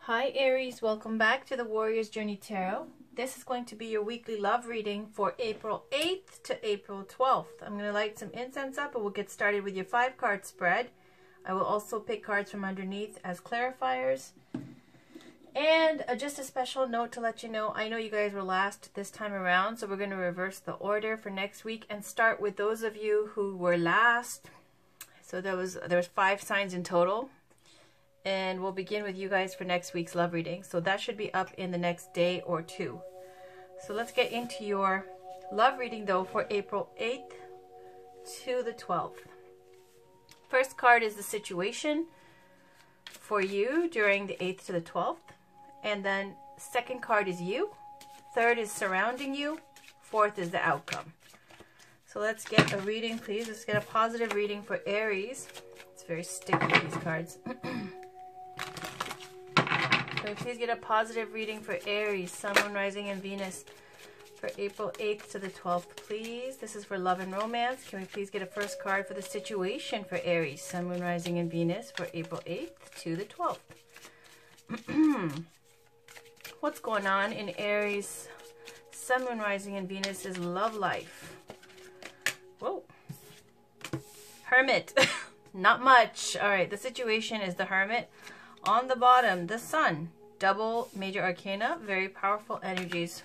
Hi Aries, welcome back to the Warrior's Journey Tarot. This is going to be your weekly love reading for April 8th to April 12th. I'm going to light some incense up and we'll get started with your 5-card spread. I will also pick cards from underneath as clarifiers. And just a special note to let you know, I know you guys were last this time around, so we're going to reverse the order for next week and start with those of you who were last. So there was 5 signs in total. And we'll begin with you guys for next week's love reading. So that should be up in the next day or two. So let's get into your love reading though for April 8th to the 12th. First card is the situation for you during the 8th to the 12th. And then second card is you. Third is surrounding you. Fourth is the outcome. So let's get a reading, please. Let's get a positive reading for Aries. It's very sticky, these cards. Can we please get a positive reading for Aries, Sun, Moon, Rising, and Venus for April 8th to the 12th, please? This is for love and romance. Can we please get a first card for the situation for Aries, Sun, Moon, Rising, and Venus for April 8th to the 12th? What's going on in Aries, Sun, Moon, Rising, and Venus is love life. Whoa. Hermit. Not much. All right, the situation is the Hermit. On the bottom, the Sun. Double major arcana. Very powerful energies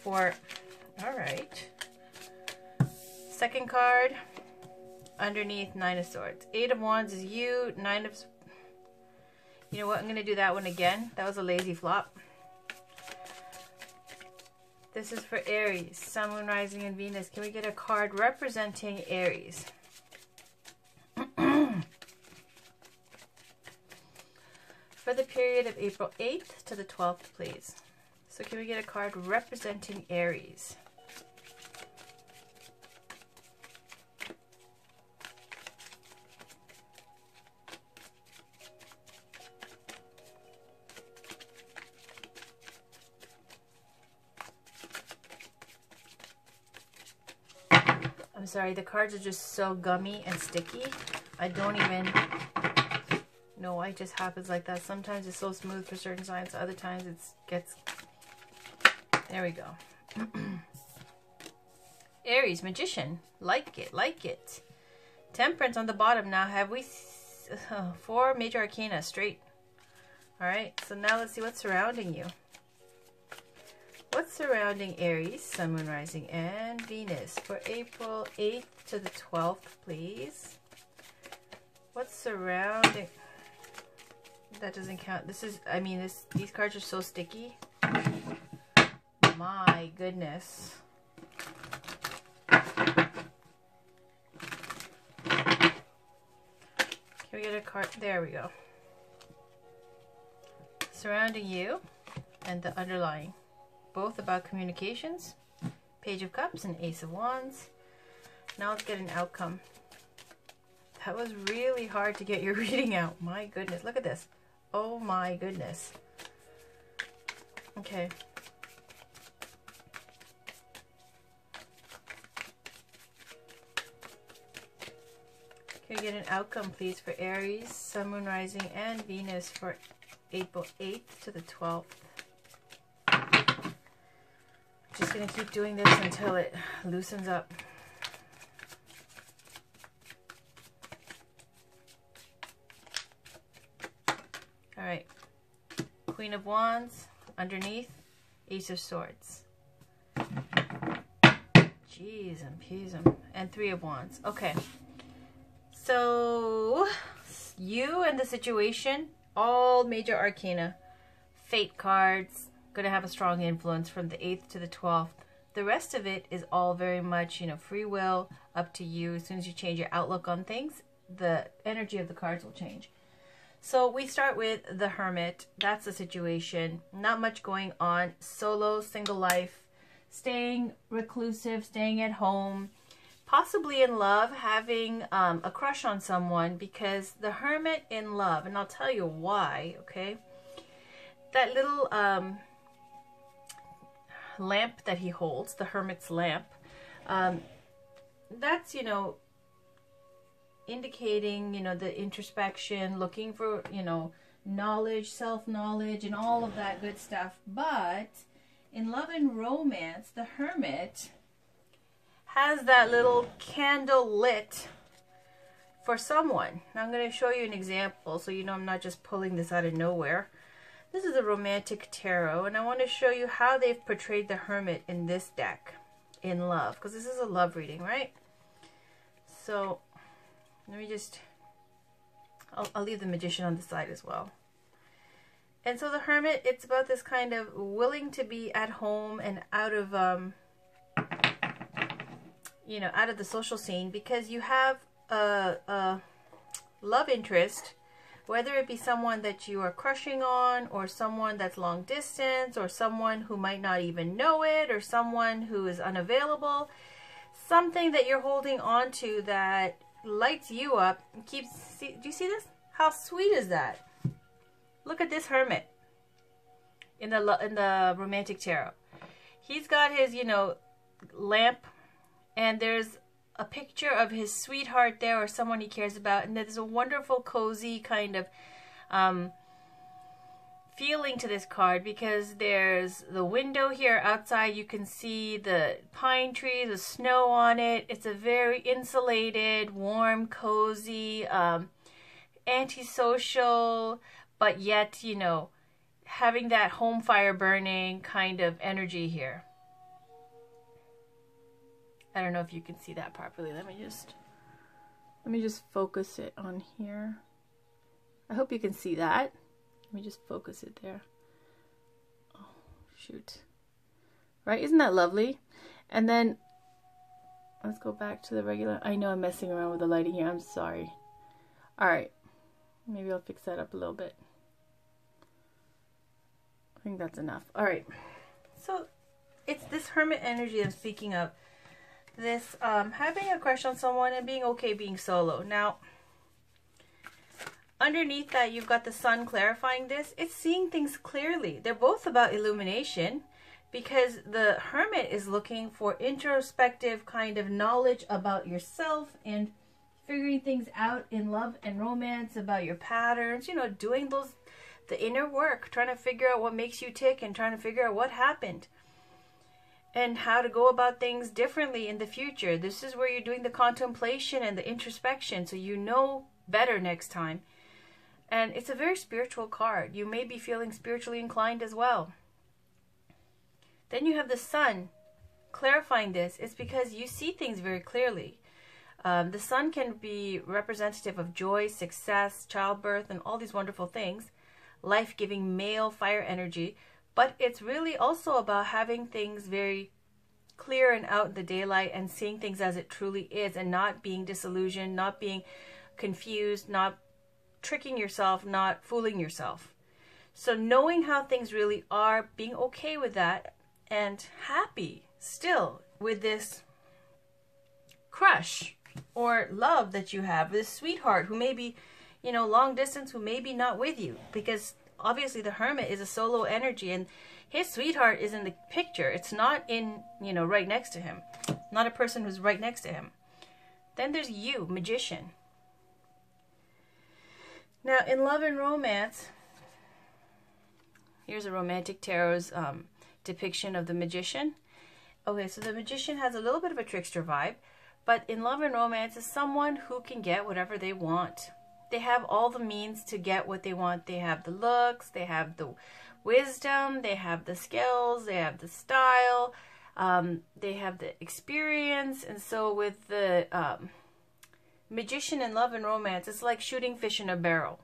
for... All right. Second card. Underneath, 9 of Swords. 8 of Wands is you. 9 of... You know what? I'm going to do that one again. That was a lazy flop. This is for Aries. Sun, Moon, Rising, and Venus. Can we get a card representing Aries? For the period of April 8th to the 12th, please. So can we get a card representing Aries? I'm sorry, the cards are just so gummy and sticky. I don't even... No, it just happens like that. Sometimes it's so smooth for certain signs. Other times it gets... There we go. Aries, Magician. Like it, like it. Temperance on the bottom. Now have we... 4 major arcana straight. Alright, so now let's see what's surrounding you. What's surrounding Aries, Sun, Moon, Rising, and Venus for April 8th to the 12th, please? What's surrounding... That doesn't count. This is, I mean, these cards are so sticky. My goodness. Can we get a card? There we go. Surrounding you and the underlying. Both about communications. Page of Cups and Ace of Wands. Now let's get an outcome. That was really hard to get your reading out. My goodness. Look at this. Oh my goodness. Okay. Can we get an outcome, please, for Aries, Sun, Moon, Rising, and Venus for April 8th to the 12th? Just going to keep doing this until it loosens up. Alright, Queen of Wands, underneath, Ace of Swords. Jeez and peas, and 3 of Wands. Okay, so you and the situation, all major arcana, fate cards, going to have a strong influence from the 8th to the 12th. The rest of it is all very much, you know, free will, up to you. As soon as you change your outlook on things, the energy of the cards will change. So we start with the Hermit. That's the situation. Not much going on. Solo, single life. Staying reclusive, staying at home. Possibly in love, having a crush on someone, because the Hermit in love, and I'll tell you why, okay? That little lamp that he holds, the Hermit's lamp, that's, you know, indicating, you know, the introspection, looking for, you know, knowledge, self-knowledge, and all of that good stuff. But in love and romance, the Hermit has that little candle lit for someone. Now I'm going to show you an example so you know I'm not just pulling this out of nowhere. This is a romantic tarot, and I want to show you how they've portrayed the Hermit in this deck in love, because this is a love reading, right? So let me just, I'll leave the Magician on the side as well. And so the Hermit, it's about this kind of willing to be at home and out of, you know, out of the social scene, because you have a love interest, whether it be someone that you are crushing on, or someone that's long distance, or someone who might not even know it, or someone who is unavailable, something that you're holding on to that lights you up and keeps, do you see this? How sweet is that? Look at this Hermit in the romantic tarot. He's got his, you know, lamp, and there's a picture of his sweetheart there, or someone he cares about, and there's a wonderful cozy kind of feeling to this card, because there's the window here outside. You can see the pine trees, the snow on it. It's a very insulated, warm, cozy, antisocial, but yet, you know, having that home fire burning kind of energy here. I don't know if you can see that properly. Let me just focus it on here. I hope you can see that. Let me just focus it there. Oh, shoot. Right? Isn't that lovely? And then let's go back to the regular. I know I'm messing around with the lighting here. I'm sorry. All right. Maybe I'll fix that up a little bit. I think that's enough. All right. So it's this Hermit energy I'm speaking of. This having a crush on someone and being okay being solo. Now, underneath that, you've got the Sun clarifying this. It's seeing things clearly. They're both about illumination, because the Hermit is looking for introspective kind of knowledge about yourself and figuring things out in love and romance, about your patterns, you know, doing the inner work, trying to figure out what makes you tick and trying to figure out what happened and how to go about things differently in the future. This is where you're doing the contemplation and the introspection, so you know better next time. And it's a very spiritual card. You may be feeling spiritually inclined as well. Then you have the Sun clarifying this. It's because you see things very clearly. The Sun can be representative of joy, success, childbirth, and all these wonderful things. Life-giving male fire energy. But it's really also about having things very clear and out in the daylight and seeing things as it truly is, and not being disillusioned, not being confused, not tricking yourself, not fooling yourself. So knowing how things really are, being okay with that, and happy still with this crush or love that you have, this sweetheart who may be, you know, long distance, who may be not with you, because obviously the Hermit is a solo energy, and his sweetheart is in the picture. It's not in, you know, right next to him. Not a person who's right next to him. Then there's you, Magician. Now, in love and romance, here's a romantic tarot's depiction of the Magician. Okay, so the Magician has a little bit of a trickster vibe, but in love and romance is someone who can get whatever they want. They have all the means to get what they want. They have the looks, they have the wisdom, they have the skills, they have the style, they have the experience. And so with the Magician in love and romance, it's like shooting fish in a barrel.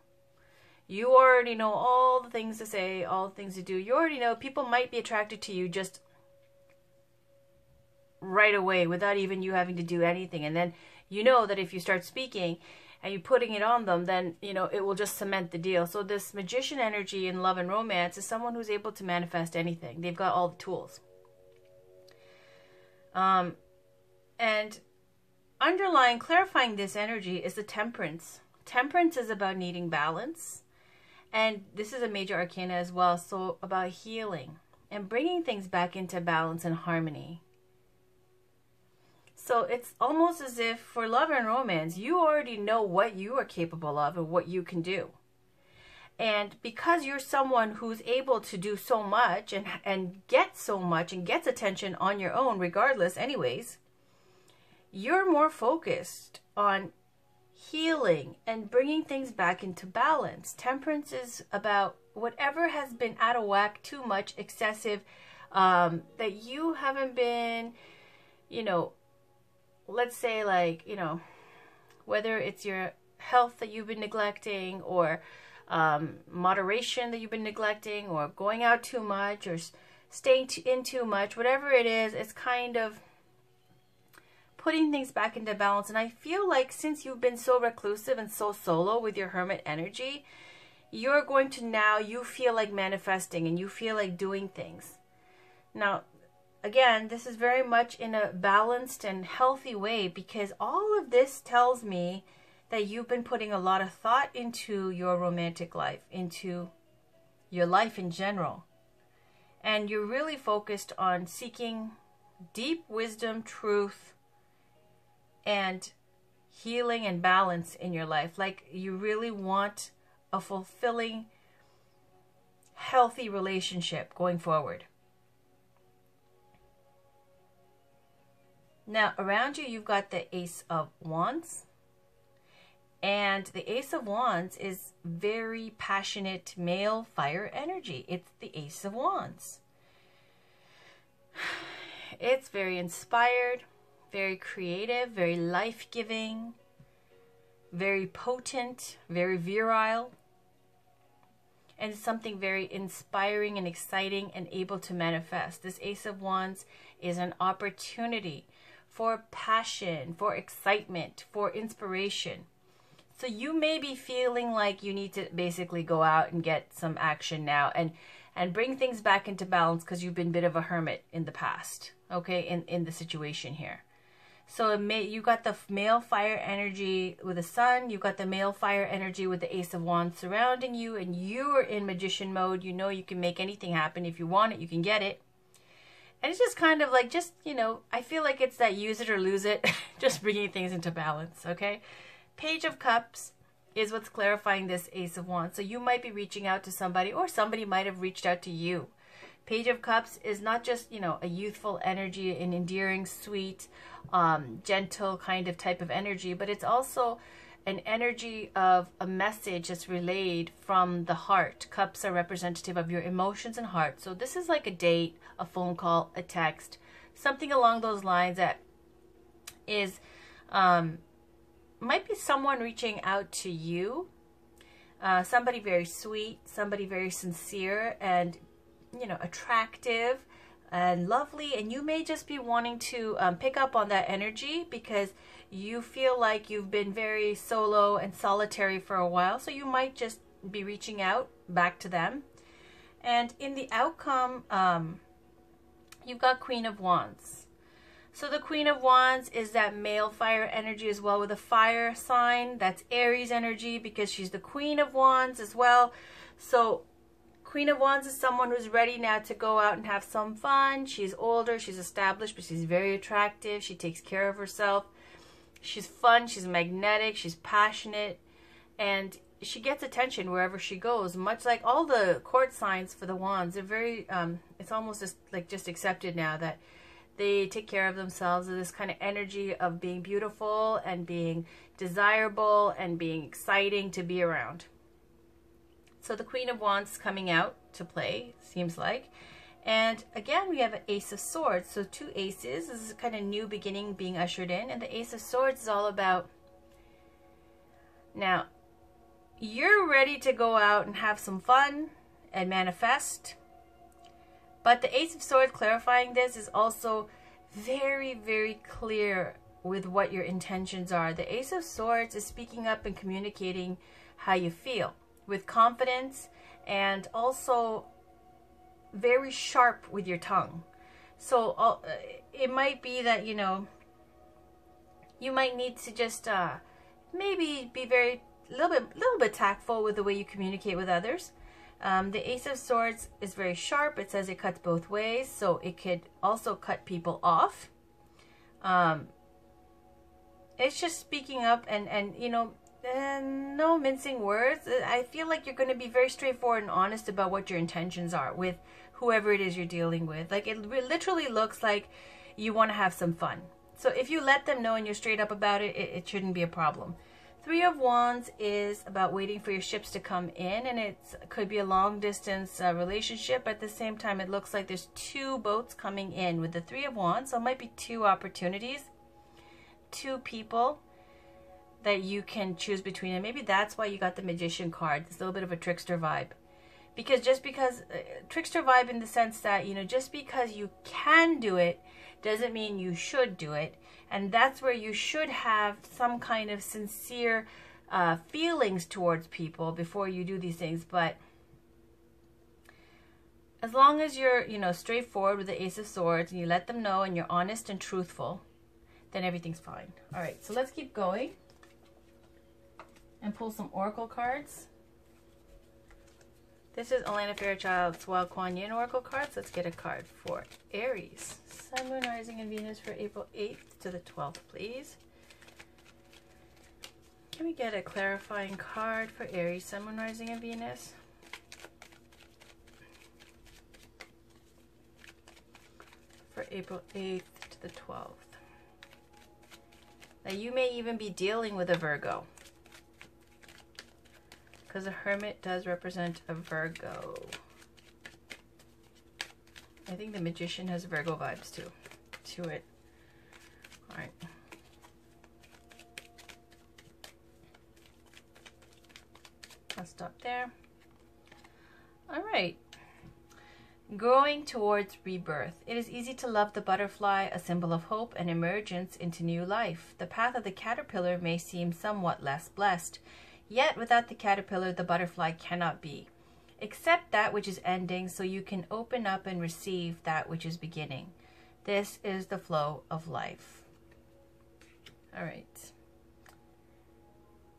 You already know all the things to say, all the things to do. You already know people might be attracted to you just right away without even you having to do anything. And then you know that if you start speaking and you're putting it on them, then, you know, it will just cement the deal. So this Magician energy in love and romance is someone who's able to manifest anything. They've got all the tools. And underlying, clarifying this energy is the Temperance. Temperance is about needing balance. And this is a major arcana as well. So about healing and bringing things back into balance and harmony. So it's almost as if for love and romance, you already know what you are capable of and what you can do. And because you're someone who's able to do so much and get so much and gets attention on your own regardless anyways, you're more focused on healing and bringing things back into balance. Temperance is about whatever has been out of whack, too much, excessive, that you haven't been, you know, let's say like, you know, whether it's your health that you've been neglecting, or moderation that you've been neglecting, or going out too much, or staying in too much, whatever it is, it's kind of putting things back into balance. And I feel like since you've been so reclusive and so solo with your hermit energy, you're going to now, you feel like manifesting and you feel like doing things. Now, again, this is very much in a balanced and healthy way, because all of this tells me that you've been putting a lot of thought into your romantic life, into your life in general. And you're really focused on seeking deep wisdom, truth, and healing and balance in your life. Like you really want a fulfilling, healthy relationship going forward. Now, around you, you've got the Ace of Wands. And the Ace of Wands is very passionate male fire energy. It's the Ace of Wands. It's very inspired, very creative, very life-giving, very potent, very virile. And it's something very inspiring and exciting and able to manifest. This Ace of Wands is an opportunity for passion, for excitement, for inspiration. So you may be feeling like you need to basically go out and get some action now and bring things back into balance, because you've been a bit of a hermit in the past, okay, in the situation here. So you got the male fire energy with the sun, you got the male fire energy with the Ace of Wands surrounding you, and you are in magician mode. You know you can make anything happen. If you want it, you can get it. And it's just kind of like, just, you know, I feel like it's that use it or lose it, just bringing things into balance, okay? Page of Cups is what's clarifying this Ace of Wands. So you might be reaching out to somebody, or somebody might have reached out to you. Page of Cups is not just, you know, a youthful energy, an endearing, sweet, gentle kind of type of energy, but it's also an energy of a message that's relayed from the heart. Cups are representative of your emotions and heart. So this is like a date, a phone call, a text, something along those lines that is, might be someone reaching out to you, somebody very sweet, somebody very sincere and, you know, attractive and lovely. And you may just be wanting to pick up on that energy, because you feel like you've been very solo and solitary for a while. So you might just be reaching out back to them. And in the outcome, you've got Queen of Wands. So the Queen of Wands is that male fire energy as well, with a fire sign. That's Aries energy, because she's the Queen of Wands as well. So Queen of Wands is someone who's ready now to go out and have some fun. She's older, she's established, but she's very attractive. She takes care of herself. She's fun, she's magnetic, she's passionate, and she gets attention wherever she goes. Much like all the court signs for the Wands, they're very, it's almost just accepted now that they take care of themselves. This kind of energy of being beautiful and being desirable and being exciting to be around. So the Queen of Wands is coming out to play, seems like. And again, we have an Ace of Swords. So two aces. This is a kind of new beginning being ushered in. And the Ace of Swords is all about, now, you're ready to go out and have some fun and manifest. But the Ace of Swords clarifying this is also very, very clear with what your intentions are. The Ace of Swords is speaking up and communicating how you feel with confidence, and also very sharp with your tongue. So it might be that, you know, you might need to just maybe be a little bit tactful with the way you communicate with others. The Ace of Swords is very sharp. It says it cuts both ways, so it could also cut people off. It's just speaking up and you know, And no mincing words. I feel like you're going to be very straightforward and honest about what your intentions are with whoever it is you're dealing with. Like, it literally looks like you want to have some fun. So if you let them know and you're straight up about it, it shouldn't be a problem. Three of Wands is about waiting for your ships to come in, and it could be a long distance relationship. At the same time, it looks like there's two boats coming in with the Three of Wands. So it might be two opportunities, two people that you can choose between. And maybe that's why you got the Magician card. It's a little bit of a trickster vibe. Because trickster vibe in the sense that, you know, just because you can do it doesn't mean you should do it. And that's where you should have some kind of sincere feelings towards people before you do these things. But as long as you're, you know, straightforward with the Ace of Swords and you let them know and you're honest and truthful, then everything's fine. All right, so let's keep going and pull some Oracle cards. This is Elena Fairchild's Wild Kuan Yin Oracle cards. Let's get a card for Aries. Sun, Moon, Rising, and Venus for April 8th to the 12th, please. Can we get a clarifying card for Aries, Sun, Moon, Rising, and Venus? For April 8th to the 12th. Now, you may even be dealing with a Virgo, because the Hermit does represent a Virgo. I think the Magician has Virgo vibes too, to it. All right. I'll stop there. All right. Growing towards rebirth. It is easy to love the butterfly, a symbol of hope and emergence into new life. The path of the caterpillar may seem somewhat less blessed. Yet, without the caterpillar, the butterfly cannot be. Accept that which is ending so you can open up and receive that which is beginning. This is the flow of life. All right.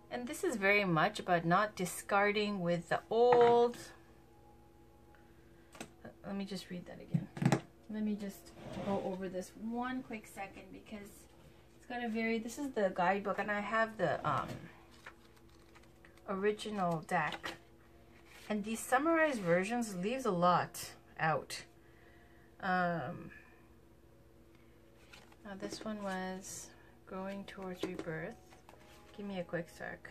And this is very much about not discarding with the old. Let me just read that again. Let me just go over this one quick second because it's got a very, this is the guidebook and I have the original deck, and these summarized versions leaves a lot out. Now this one was Growing Towards Rebirth. Give me a quick sec.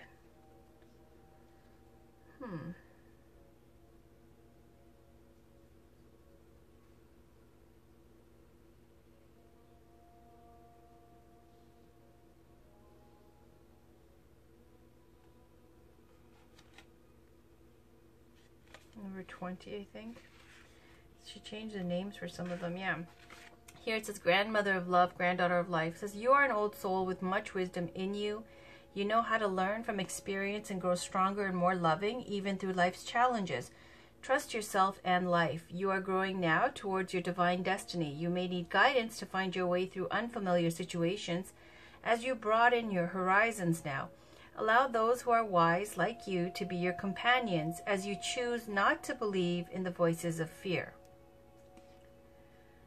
Number 20, I think. She changed the names for some of them, yeah. Here it says, Grandmother of Love, Granddaughter of Life. It says, you are an old soul with much wisdom in you. You know how to learn from experience and grow stronger and more loving, even through life's challenges. Trust yourself and life. You are growing now towards your divine destiny. You may need guidance to find your way through unfamiliar situations as you broaden your horizons now. Allow those who are wise, like you, to be your companions as you choose not to believe in the voices of fear.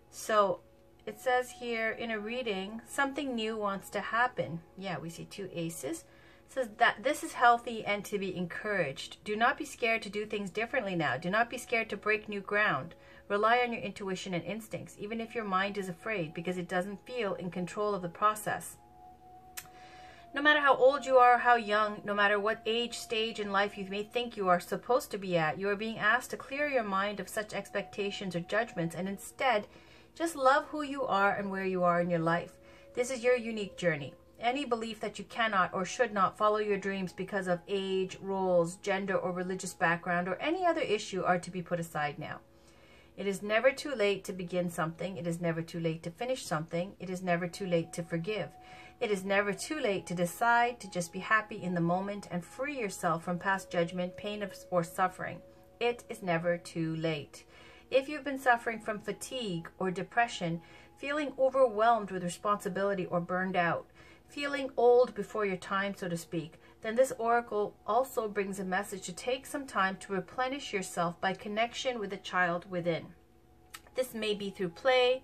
So, it says here in a reading, something new wants to happen. Yeah, we see two aces. It says that this is healthy and to be encouraged. Do not be scared to do things differently now. Do not be scared to break new ground. Rely on your intuition and instincts, even if your mind is afraid, because it doesn't feel in control of the process. No matter how old you are or how young, no matter what age, stage in life you may think you are supposed to be at, you are being asked to clear your mind of such expectations or judgments and instead just love who you are and where you are in your life. This is your unique journey. Any belief that you cannot or should not follow your dreams because of age, roles, gender, or religious background, or any other issue are to be put aside now. It is never too late to begin something. It is never too late to finish something. It is never too late to forgive. It is never too late to decide to just be happy in the moment and free yourself from past judgment, pain, or suffering. It is never too late. If you've been suffering from fatigue or depression, feeling overwhelmed with responsibility or burned out, feeling old before your time, so to speak, then this oracle also brings a message to take some time to replenish yourself by connection with the child within. This may be through play,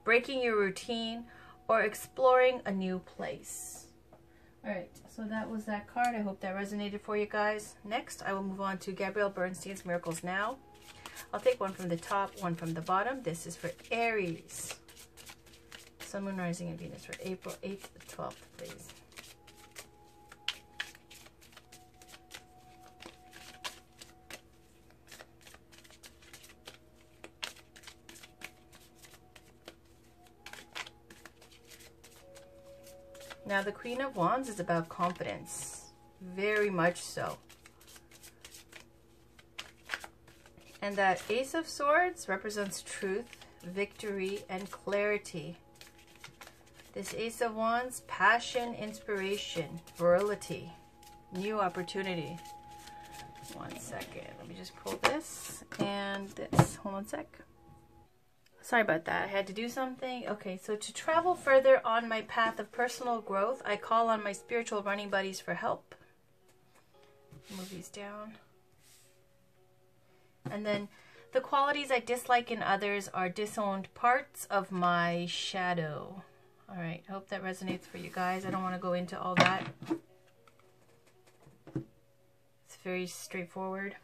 breaking your routine, or exploring a new place. Alright, so that was that card. I hope that resonated for you guys. Next, I will move on to Gabrielle Bernstein's Miracles Now. I'll take one from the top, one from the bottom. This is for Aries. Sun, Moon, Rising, and Venus for April 8th to 12th, please. Now, the Queen of Wands is about confidence. Very much so. And that Ace of Swords represents truth, victory, and clarity. This Ace of Wands, passion, inspiration, virility, new opportunity. One second. Let me just pull this and this. Hold on a sec. Sorry about that. I had to do something. Okay, so to travel further on my path of personal growth, I call on my spiritual running buddies for help. Move these down. And then the qualities I dislike in others are disowned parts of my shadow. All right, I hope that resonates for you guys. I don't want to go into all that. It's very straightforward.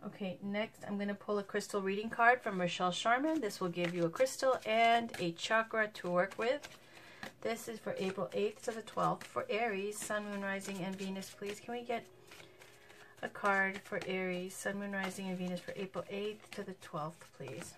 Okay, next I'm going to pull a crystal reading card from Rochelle Sharman. This will give you a crystal and a chakra to work with. This is for April 8th to the 12th for Aries, Sun, Moon, Rising, and Venus, please. Can we get a card for Aries, Sun, Moon, Rising, and Venus for April 8th to the 12th, please?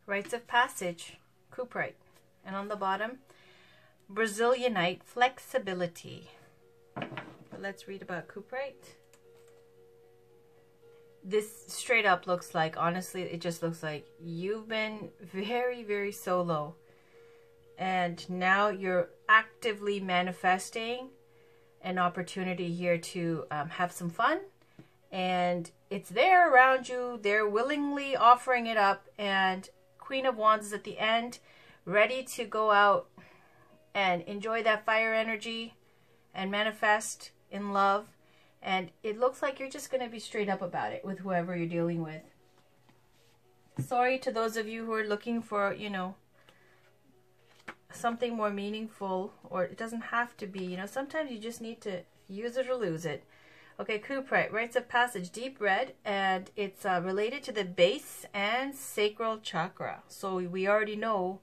Rites of Passage, Cuprite. And on the bottom, Brazilianite, Flexibility. But let's read about Cuprite. This straight up looks like, honestly, it just looks like you've been very, very solo. And now you're actively manifesting an opportunity here to have some fun. And it's there around you. They're willingly offering it up. And Queen of Wands is at the end, ready to go out and enjoy that fire energy and manifest in love. And it looks like you're just going to be straight up about it with whoever you're dealing with. Sorry to those of you who are looking for, you know, something more meaningful, or it doesn't have to be, you know, sometimes you just need to use it or lose it. Okay, Cuprite, Rites of Passage, deep red, and it's related to the base and sacral chakra. So we already know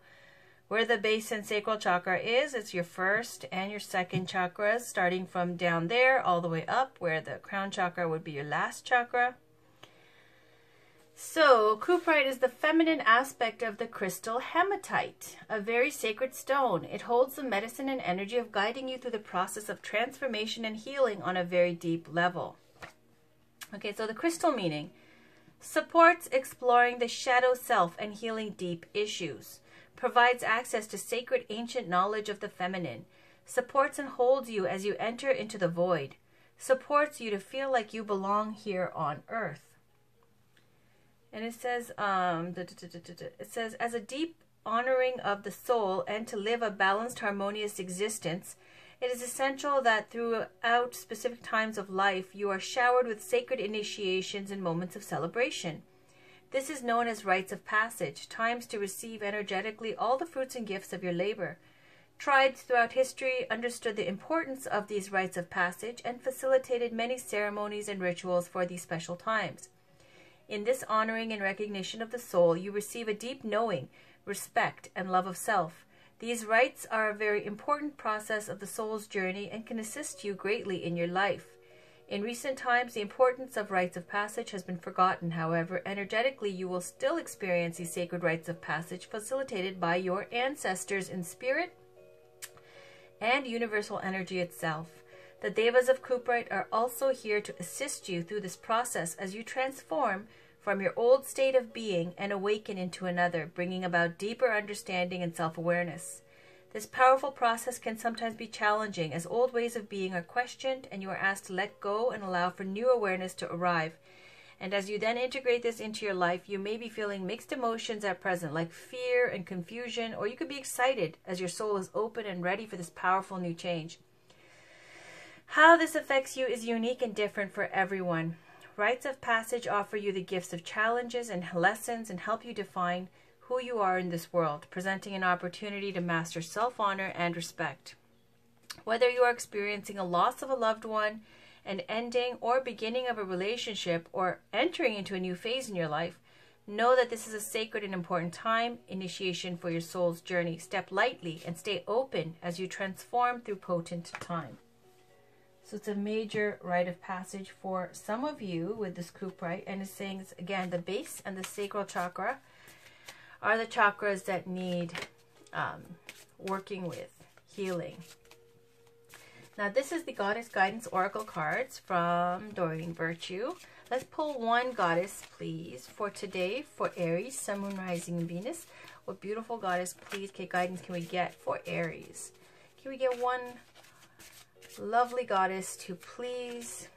where the base and sacral chakra is. It's your first and your second chakras, starting from down there all the way up, where the crown chakra would be your last chakra. So, Cuprite is the feminine aspect of the crystal hematite, a very sacred stone. It holds the medicine and energy of guiding you through the process of transformation and healing on a very deep level. Okay, so the crystal meaning: supports exploring the shadow self and healing deep issues, provides access to sacred ancient knowledge of the feminine, supports and holds you as you enter into the void, supports you to feel like you belong here on earth. And it says, as a deep honoring of the soul and to live a balanced, harmonious existence, it is essential that throughout specific times of life, you are showered with sacred initiations and moments of celebration. This is known as rites of passage, times to receive energetically all the fruits and gifts of your labor. Tribes throughout history understood the importance of these rites of passage and facilitated many ceremonies and rituals for these special times. In this honoring and recognition of the soul, you receive a deep knowing, respect, and love of self. These rites are a very important process of the soul's journey and can assist you greatly in your life. In recent times, the importance of rites of passage has been forgotten. However, energetically, you will still experience these sacred rites of passage facilitated by your ancestors in spirit and universal energy itself. The Devas of Cuprite are also here to assist you through this process as you transform from your old state of being and awaken into another, bringing about deeper understanding and self-awareness. This powerful process can sometimes be challenging as old ways of being are questioned and you are asked to let go and allow for new awareness to arrive. And as you then integrate this into your life, you may be feeling mixed emotions at present, like fear and confusion, or you could be excited as your soul is open and ready for this powerful new change. How this affects you is unique and different for everyone. Rites of passage offer you the gifts of challenges and lessons and help you define who you are in this world, presenting an opportunity to master self-honor and respect. Whether you are experiencing a loss of a loved one, an ending or beginning of a relationship, or entering into a new phase in your life, know that this is a sacred and important time, initiation for your soul's journey. Step lightly and stay open as you transform through potent time. So it's a major rite of passage for some of you with this coup rite, and it's saying, again, the base and the sacral chakra are the chakras that need working with, healing. Now this is the Goddess Guidance Oracle cards from Doreen Virtue. Let's pull one goddess, please, for today for Aries, Sun, Moon, Rising, and Venus. What beautiful goddess, please, guidance can we get for Aries? Can we get one lovely goddess to please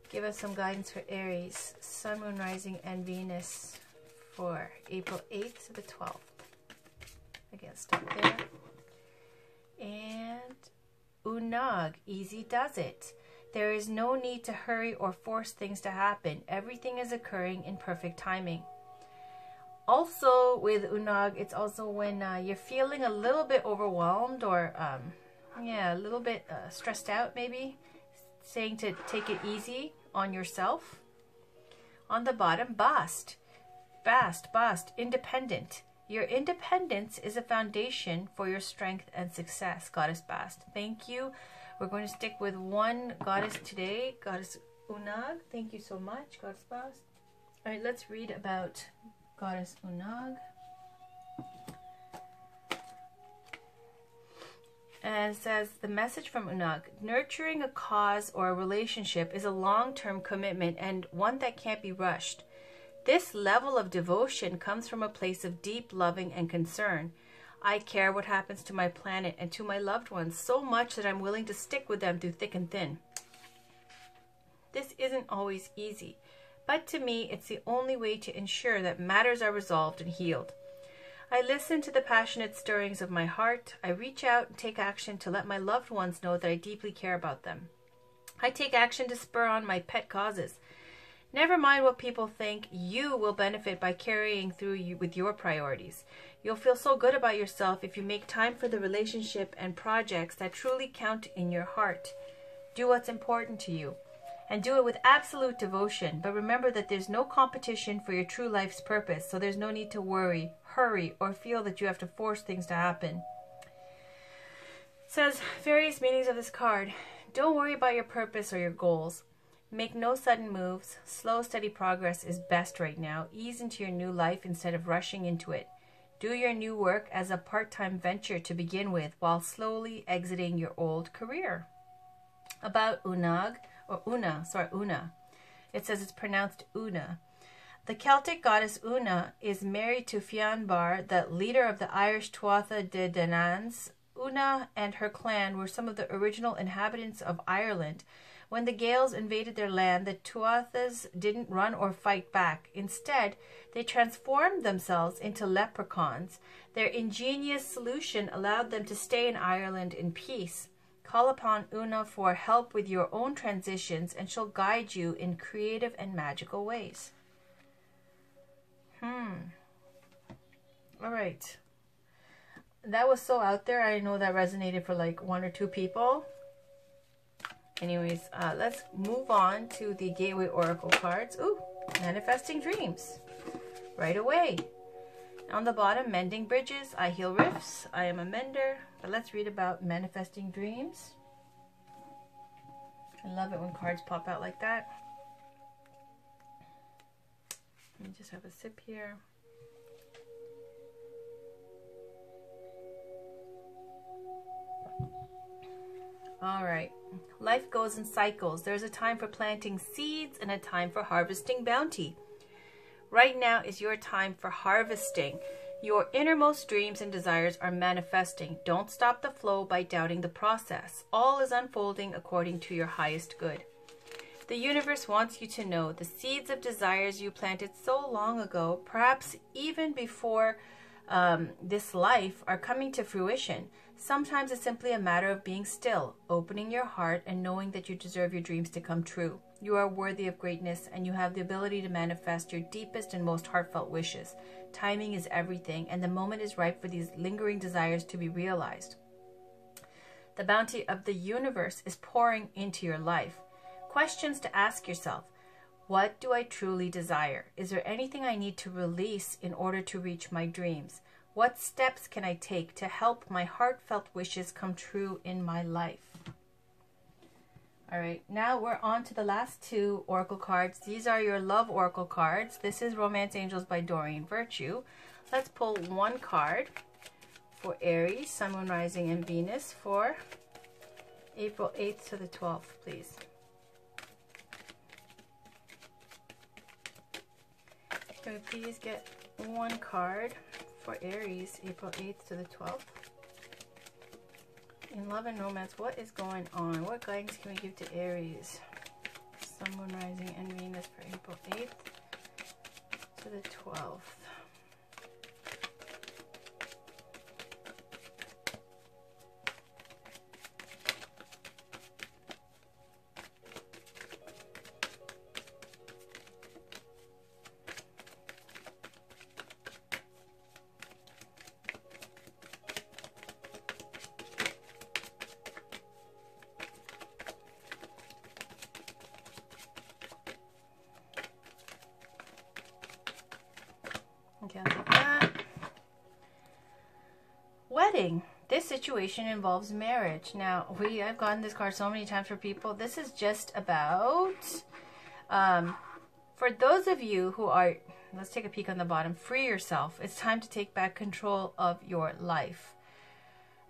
give us some guidance for Aries, Sun, Moon, Rising, and Venus for April 8th to the 12th? Again, stop there. And Unag, easy does it. There is no need to hurry or force things to happen. Everything is occurring in perfect timing. Also with Unag, it's also when you're feeling a little bit overwhelmed or a little bit stressed out, maybe, saying to take it easy on yourself. On the bottom, Bast, independent. Your independence is a foundation for your strength and success, Goddess Bast. Thank you. We're going to stick with one goddess today, Goddess Unag. Thank you so much, Goddess Bast. All right, let's read about Goddess Unag. And it says, the message from Unag: nurturing a cause or a relationship is a long-term commitment and one that can't be rushed. This level of devotion comes from a place of deep loving and concern. I care what happens to my planet and to my loved ones so much that I'm willing to stick with them through thick and thin. This isn't always easy, but to me, it's the only way to ensure that matters are resolved and healed. I listen to the passionate stirrings of my heart. I reach out and take action to let my loved ones know that I deeply care about them. I take action to spur on my pet causes. Never mind what people think, you will benefit by carrying through with your priorities. You'll feel so good about yourself if you make time for the relationship and projects that truly count in your heart. Do what's important to you, and do it with absolute devotion. But remember that there's no competition for your true life's purpose, so there's no need to worry, hurry, or feel that you have to force things to happen. It says, various meanings of this card. Don't worry about your purpose or your goals. Make no sudden moves. Slow, steady progress is best right now. Ease into your new life instead of rushing into it. Do your new work as a part-time venture to begin with, while slowly exiting your old career. About Una. It says it's pronounced Una. The Celtic goddess Una is married to Fianbar, the leader of the Irish Tuatha De Dananns. Una and her clan were some of the original inhabitants of Ireland. When the Gaels invaded their land, the Tuathas didn't run or fight back. Instead, they transformed themselves into leprechauns. Their ingenious solution allowed them to stay in Ireland in peace. Call upon Una for help with your own transitions, and she'll guide you in creative and magical ways. All right. That was so out there. I know that resonated for like 1 or 2 people. Anyways, let's move on to the Gateway Oracle cards. Ooh, manifesting dreams. Right away. On the bottom, mending bridges. I heal rifts. I am a mender. But let's read about manifesting dreams. I love it when cards pop out like that. Let me just have a sip here. All right. Life goes in cycles. There's a time for planting seeds and a time for harvesting bounty. Right now is your time for harvesting. Your innermost dreams and desires are manifesting. Don't stop the flow by doubting the process. All is unfolding according to your highest good. The universe wants you to know the seeds of desires you planted so long ago, perhaps even before this life, are coming to fruition. Sometimes it's simply a matter of being still, opening your heart, and knowing that you deserve your dreams to come true. You are worthy of greatness, and you have the ability to manifest your deepest and most heartfelt wishes. Timing is everything, and the moment is ripe for these lingering desires to be realized. The bounty of the universe is pouring into your life. Questions to ask yourself. What do I truly desire? Is there anything I need to release in order to reach my dreams? What steps can I take to help my heartfelt wishes come true in my life? All right, now we're on to the last two oracle cards. These are your love oracle cards. This is Romance Angels by Doreen Virtue. Let's pull one card for Aries, Sun, Moon, Rising, and Venus for April 8th to the 12th, please. Can we please get one card for Aries, April 8th to the 12th? In love and romance, what is going on? What guidance can we give to Aries? Sun, Moon, Rising, and Venus for April 8th to the 12th. Okay, I'll take that. Wedding. This situation involves marriage. Now, I've gotten this card so many times for people. This is just about, for those of you who are, let's take a peek on the bottom, free yourself. It's time to take back control of your life.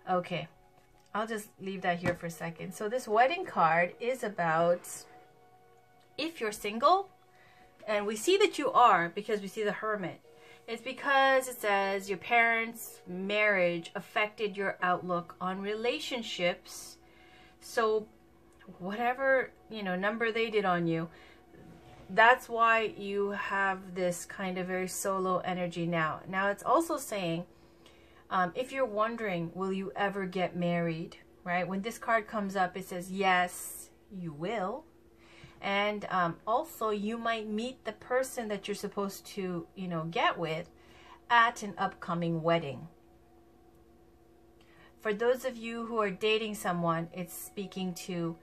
Okay, I'll just leave that here for a second. So this wedding card is about if you're single, and we see that you are because we see the Hermit. It's because it says your parents' marriage affected your outlook on relationships. So whatever, number they did on you, that's why you have this kind of very solo energy now. Now it's also saying, if you're wondering, will you ever get married, right? When this card comes up, it says, yes, you will. And also, you might meet the person that you're supposed to, get with at an upcoming wedding. For those of you who are dating someone, it's speaking to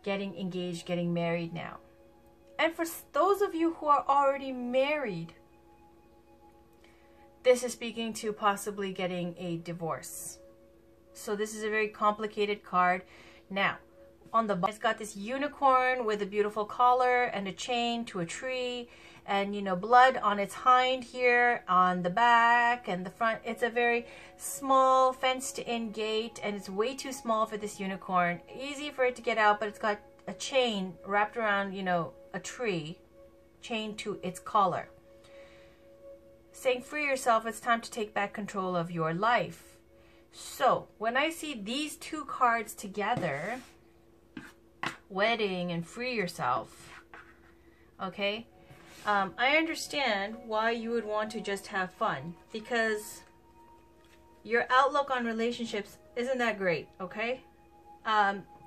getting engaged, getting married now. And for those of you who are already married, this is speaking to possibly getting a divorce. So this is a very complicated card. Now, on the bottom, it's got this unicorn with a beautiful collar and a chain to a tree, and blood on its hind here, on the back and the front. It's a very small fenced-in gate, and it's way too small for this unicorn. Easy for it to get out, but it's got a chain wrapped around, a tree, chained to its collar. Saying, free yourself, it's time to take back control of your life. So when I see these two cards together, wedding and free yourself, okay, I understand why you would want to just have fun, because your outlook on relationships isn't that great, okay?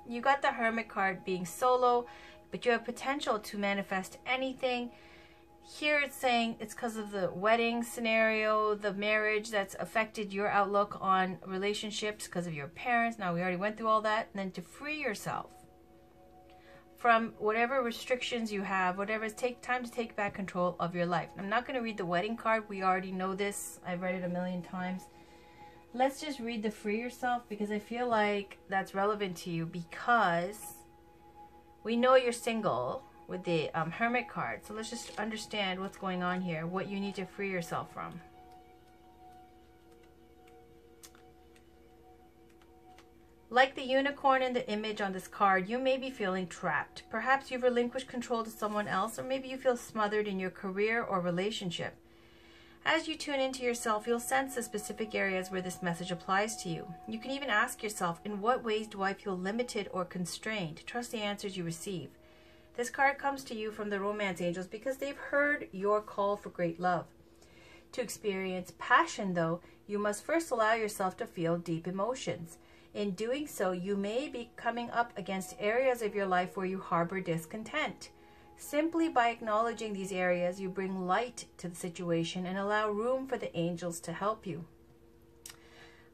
You got the Hermit card being solo, but you have potential to manifest anything. Here it's saying it's because of the wedding scenario, the marriage that's affected your outlook on relationships because of your parents. Now, we already went through all that. And then to free yourself from whatever restrictions you have, whatever, it's time to take back control of your life. I'm not going to read the wedding card. We already know this. I've read it a million times. Let's just read the free yourself, because I feel like that's relevant to you, because we know you're single with the Hermit card. So let's just understand what's going on here, what you need to free yourself from. Like the unicorn in the image on this card, you may be feeling trapped. Perhaps you've relinquished control to someone else, or maybe you feel smothered in your career or relationship. As you tune into yourself, you'll sense the specific areas where this message applies to you. You can even ask yourself, in what ways do I feel limited or constrained? Trust the answers you receive. This card comes to you from the romance angels because they've heard your call for great love. To experience passion, though, you must first allow yourself to feel deep emotions. In doing so, you may be coming up against areas of your life where you harbor discontent. Simply by acknowledging these areas, you bring light to the situation and allow room for the angels to help you.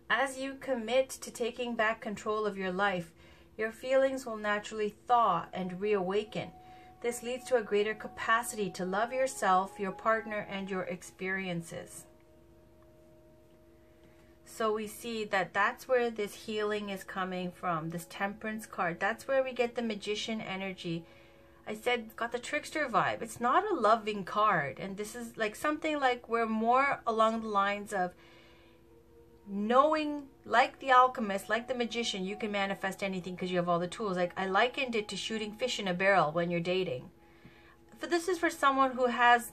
As you commit to taking back control of your life, your feelings will naturally thaw and reawaken. This leads to a greater capacity to love yourself, your partner, and your experiences. So we see that that's where this healing is coming from, this Temperance card. That's where we get the Magician energy. I said, got the trickster vibe. It's not a loving card. And this is like something like we're more along the lines of knowing, like the alchemist, like the magician, you can manifest anything because you have all the tools. Like I likened it to shooting fish in a barrel when you're dating. But this is for someone who has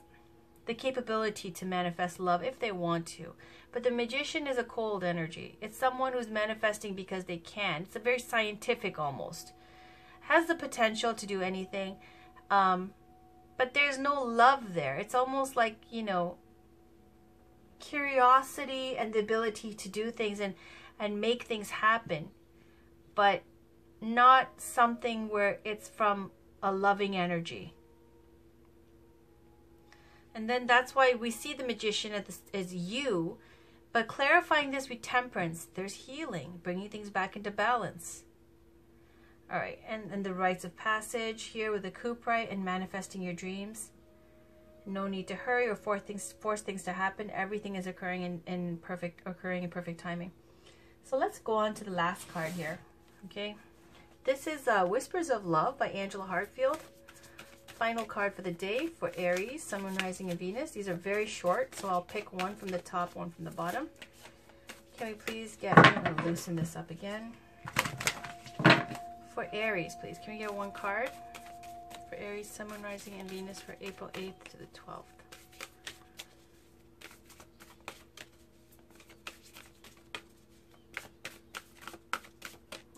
the capability to manifest love if they want to. But the magician is a cold energy. It's someone who's manifesting because they can. It's a very scientific almost. Has the potential to do anything. But there's no love there. It's almost like, you know, curiosity and the ability to do things and make things happen, but not something where it's from a loving energy. And then that's why we see the magician as you, but clarifying this with Temperance, there's healing, bringing things back into balance. All right, and the rites of passage here with the Cuprite and manifesting your dreams. No need to hurry or force things to happen. Everything is occurring in perfect timing. So let's go on to the last card here. Okay, this is Whispers of Love by Angela Hartfield. Final card for the day for Aries, Sun, Moon, Rising, and Venus. These are very short, so I'll pick one from the top, one from the bottom. Can we please get? I'm going to loosen this up again. For Aries, please, can we get one card? For Aries, Sun, Moon, Rising, and Venus for April 8th to the 12th.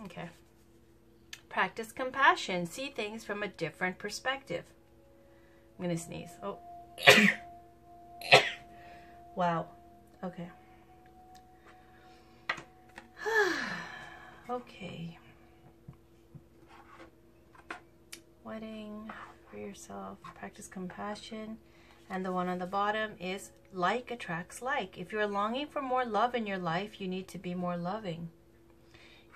Okay. Practice compassion. See things from a different perspective. I'm going to sneeze. Oh. Wow. Okay. Okay. Wedding for yourself, practice compassion, and the one on the bottom is like attracts like. If you're longing for more love in your life, you need to be more loving.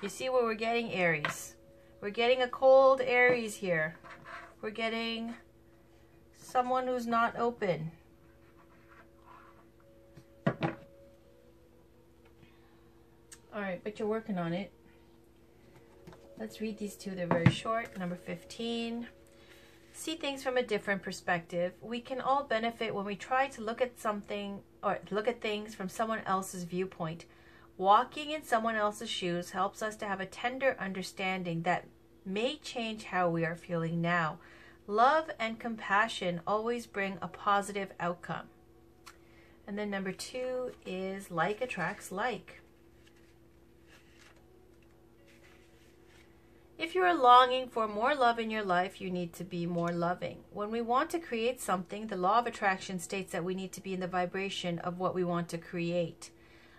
You see what we're getting, Aries? We're getting a cold Aries here. We're getting someone who's not open. All right, but you're working on it. Let's read these two. They're very short. Number 15. See things from a different perspective. We can all benefit when we try to look at something or look at things from someone else's viewpoint. Walking in someone else's shoes helps us to have a tender understanding that may change how we are feeling now. Love and compassion always bring a positive outcome. And then number 2 is like attracts like. If you are longing for more love in your life, you need to be more loving. When we want to create something, the law of attraction states that we need to be in the vibration of what we want to create.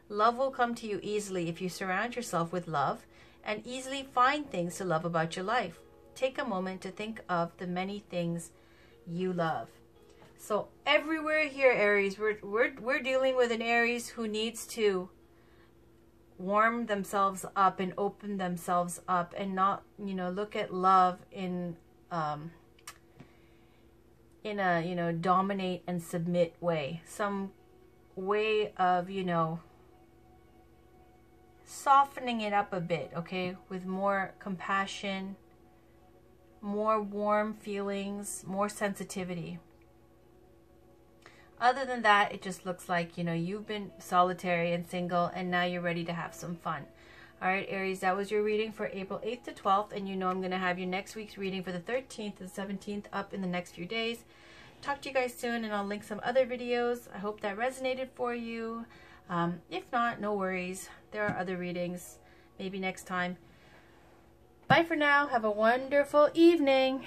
Love will come to you easily if you surround yourself with love and easily find things to love about your life. Take a moment to think of the many things you love. So everywhere here, Aries, we're dealing with an Aries who needs to warm themselves up and open themselves up and not, you know, look at love in a, you know, dominate and submit way. Some way of, you know, softening it up a bit, okay, with more compassion, more warm feelings, more sensitivity. Other than that, it just looks like, you know, you've been solitary and single and now you're ready to have some fun. All right, Aries, that was your reading for April 8th to 12th. And you know I'm going to have your next week's reading for the 13th and 17th up in the next few days. Talk to you guys soon, and I'll link some other videos. I hope that resonated for you. If not, no worries. There are other readings. Maybe next time. Bye for now. Have a wonderful evening.